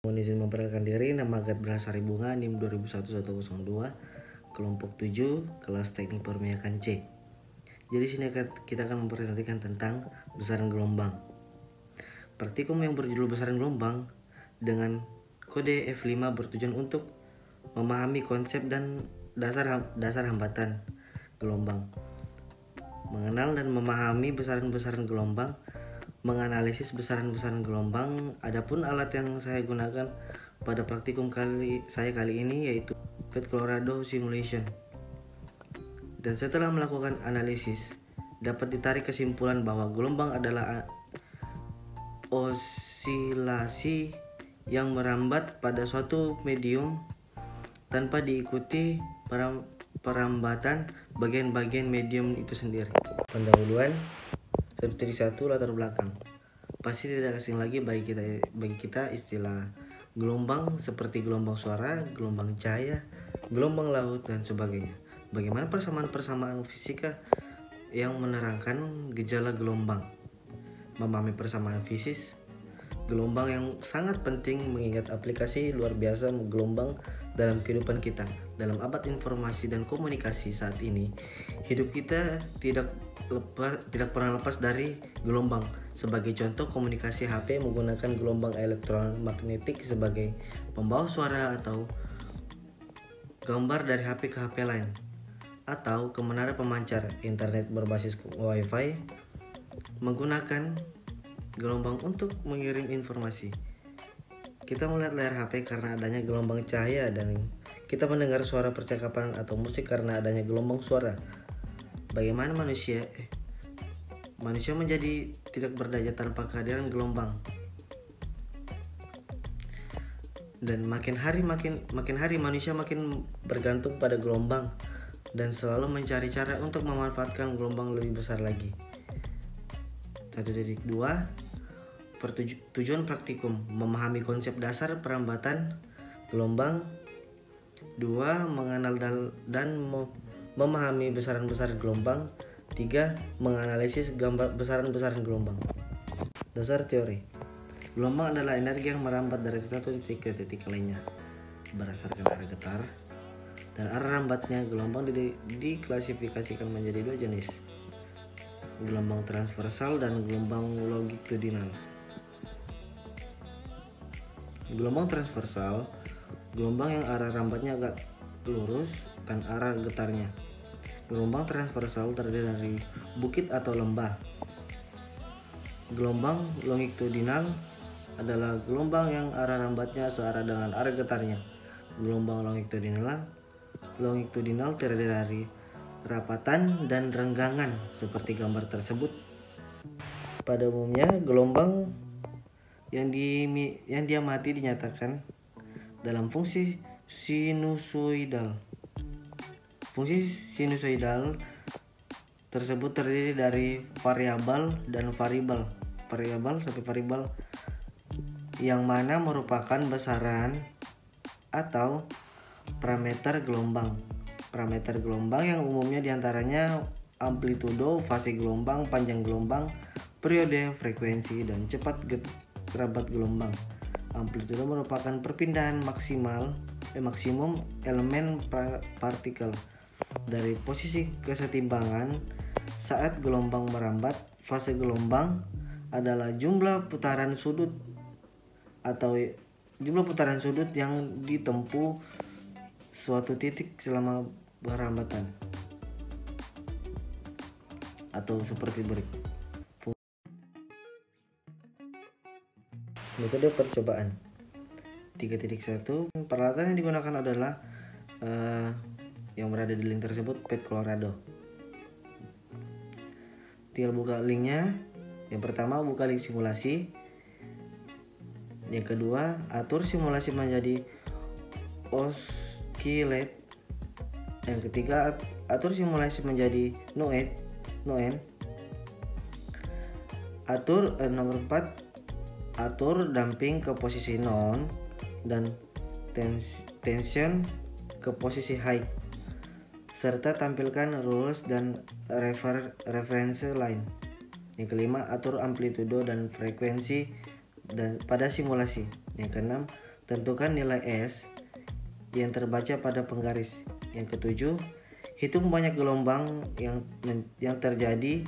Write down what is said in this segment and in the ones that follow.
Mohon izin memperkenalkan diri, nama Agat Brahsari Bunga, NIM 201102, kelompok 7, kelas teknik permiakan C. Jadi sini kita akan mempresentasikan tentang besaran gelombang. Praktikum yang berjudul besaran gelombang dengan kode F5 bertujuan untuk memahami konsep dan dasar hambatan gelombang, mengenal dan memahami besaran-besaran gelombang, menganalisis besaran-besaran gelombang. Adapun alat yang saya gunakan pada praktikum kali ini yaitu Pet Colorado Simulation. Dan setelah melakukan analisis, dapat ditarik kesimpulan bahwa gelombang adalah osilasi yang merambat pada suatu medium tanpa diikuti perambatan bagian-bagian medium itu sendiri. Pendahuluan 1.1 latar belakang. Pasti tidak asing lagi bagi kita istilah gelombang seperti gelombang suara, gelombang cahaya, gelombang laut dan sebagainya. Bagaimana persamaan fisika yang menerangkan gejala gelombang? Memahami persamaan fisis gelombang yang sangat penting mengingat aplikasi luar biasa gelombang dalam kehidupan kita. Dalam abad informasi dan komunikasi saat ini, hidup kita tidak pernah lepas dari gelombang. Sebagai contoh, komunikasi HP menggunakan gelombang elektromagnetik sebagai pembawa suara atau gambar dari HP ke HP lain, atau ke menara pemancar internet berbasis Wi-Fi menggunakan gelombang untuk mengirim informasi. Kita melihat layar HP karena adanya gelombang cahaya, dan kita mendengar suara percakapan atau musik karena adanya gelombang suara. Bagaimana manusia menjadi tidak berdaya tanpa kehadiran gelombang. Dan makin hari manusia makin bergantung pada gelombang dan selalu mencari cara untuk memanfaatkan gelombang lebih besar lagi. 1.2 Tujuan praktikum: memahami konsep dasar perambatan gelombang. 2. Mengenal dan memahami besaran-besaran gelombang. 3. Menganalisis besaran-besaran gelombang. Dasar teori: gelombang adalah energi yang merambat dari satu titik ke titik lainnya berdasarkan arah getar, dan arah rambatnya. Gelombang diklasifikasikan menjadi dua jenis: gelombang transversal dan gelombang longitudinal. Gelombang transversal, gelombang yang arah rambatnya agak lurus dan arah getarnya. Gelombang transversal terdiri dari bukit atau lembah. Gelombang longitudinal adalah gelombang yang arah rambatnya searah dengan arah getarnya. Gelombang longitudinal terdiri dari rapatan dan renggangan seperti gambar tersebut. Pada umumnya, gelombang yang diamati dinyatakan dalam fungsi sinusoidal. Fungsi sinusoidal tersebut terdiri dari variabel dan variabel yang mana merupakan besaran atau parameter gelombang. Parameter gelombang yang umumnya diantaranya amplitudo, fase gelombang, panjang gelombang, periode, frekuensi, dan cepat kerabat gelombang. Amplitudo merupakan perpindahan maksimum elemen partikel dari posisi kesetimbangan saat gelombang merambat. Fase gelombang adalah jumlah putaran sudut yang ditempuh suatu titik selama berambatan, atau seperti berikut. Metode percobaan 3.1. Peralatan yang digunakan adalah yang berada di link tersebut, Pet Colorado. Tinggal buka linknya. Yang pertama, buka link simulasi. Yang kedua, atur simulasi menjadi oscillate. Yang ketiga, atur simulasi menjadi noen. Nomor 4, atur damping ke posisi non dan tension ke posisi high, serta tampilkan rules dan reference line. Yang kelima, atur amplitudo dan frekuensi pada simulasi. Yang keenam, tentukan nilai S yang terbaca pada penggaris. Yang ketujuh, hitung banyak gelombang yang terjadi.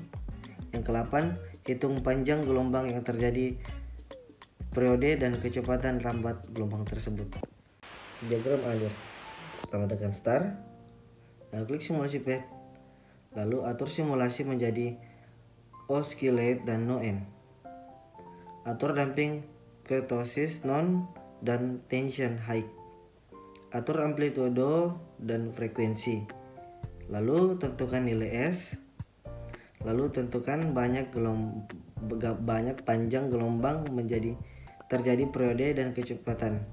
Yang ke-8, hitung panjang gelombang yang terjadi, periode dan kecepatan rambat gelombang tersebut. Diagram alir. Pertama tekan start, lalu klik simulasi path, lalu atur simulasi menjadi oscillate dan no end. Atur damping kurtosis non dan tension high. Atur amplitudo dan frekuensi. Lalu tentukan nilai S. Lalu tentukan banyak panjang gelombang terjadi periode dan kecepatan.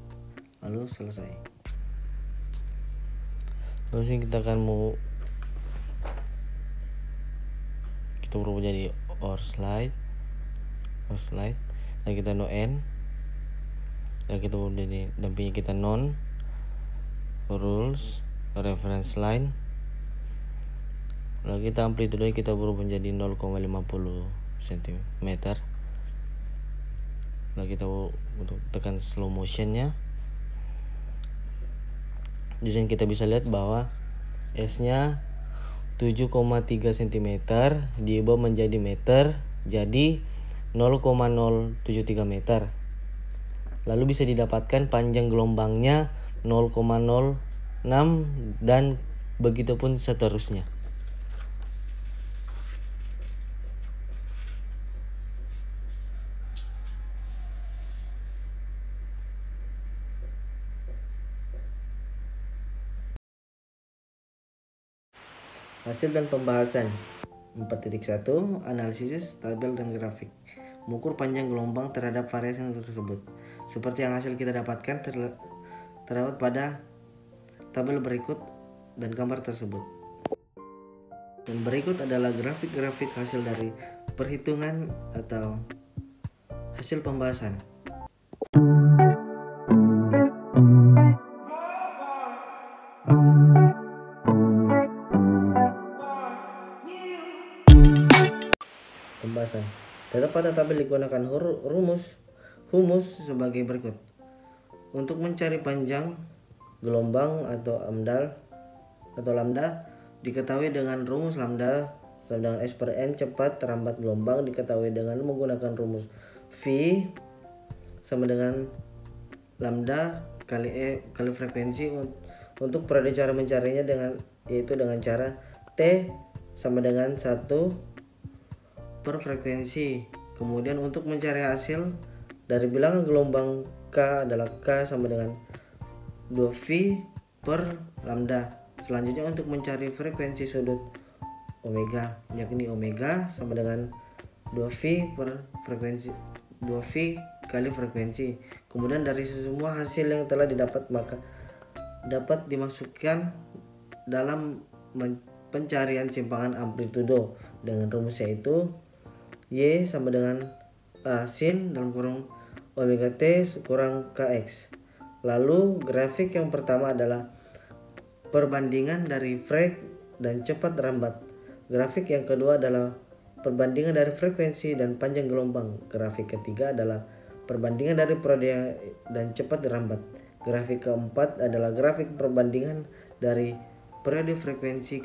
Lalu selesai. Terus kita berubah jadi or slide, dan kita no end, dan kita berubah jadi dampingnya kita non rules reference line. Lalu kita amplitude kita berubah menjadi 0,50 cm. Lalu kita untuk tekan slow motionnya. Di sini kita bisa lihat bahwa S nya 7,3 cm diubah menjadi meter, jadi 0,073 meter. Lalu bisa didapatkan panjang gelombangnya 0,06 dan begitupun seterusnya. Hasil dan pembahasan 4.1 Analisis tabel dan grafik. Mengukur panjang gelombang terhadap variasi tersebut. Seperti yang hasil kita dapatkan terdapat pada tabel berikut dan gambar tersebut. Dan berikut adalah grafik-grafik hasil dari perhitungan atau hasil pembahasan. Pembahasan. Data pada tabel digunakan rumus sebagai berikut. Untuk mencari panjang gelombang atau lambda diketahui dengan rumus lambda sama dengan S per N cepat rambat gelombang diketahui dengan menggunakan rumus V sama dengan lambda kali E kali frekuensi. Untuk periode cara mencarinya yaitu dengan cara T sama dengan 1 per frekuensi. Kemudian untuk mencari hasil dari bilangan gelombang K adalah K sama dengan 2V per lambda. Selanjutnya untuk mencari frekuensi sudut omega, yakni omega sama dengan 2V per frekuensi 2V kali frekuensi. Kemudian dari semua hasil yang telah didapat maka dapat dimasukkan dalam pencarian simpangan amplitudo dengan rumus yaitu Y sama dengan A sin dalam kurung omega T kurang Kx. Lalu grafik yang pertama adalah perbandingan dari frek dan cepat rambat. Grafik yang kedua adalah perbandingan dari frekuensi dan panjang gelombang. Grafik ketiga adalah perbandingan dari periode dan cepat rambat. Grafik keempat adalah grafik perbandingan dari periode frekuensi.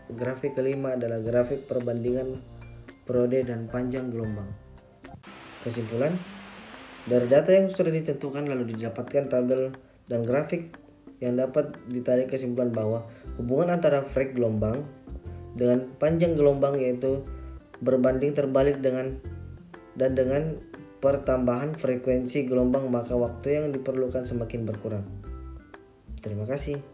Grafik kelima adalah grafik perbandingan periode dan panjang gelombang. Kesimpulan, dari data yang sudah ditentukan lalu didapatkan tabel dan grafik yang dapat ditarik kesimpulan bahwa hubungan antara frek gelombang dengan panjang gelombang yaitu berbanding terbalik dengan pertambahan frekuensi gelombang maka waktu yang diperlukan semakin berkurang. Terima kasih.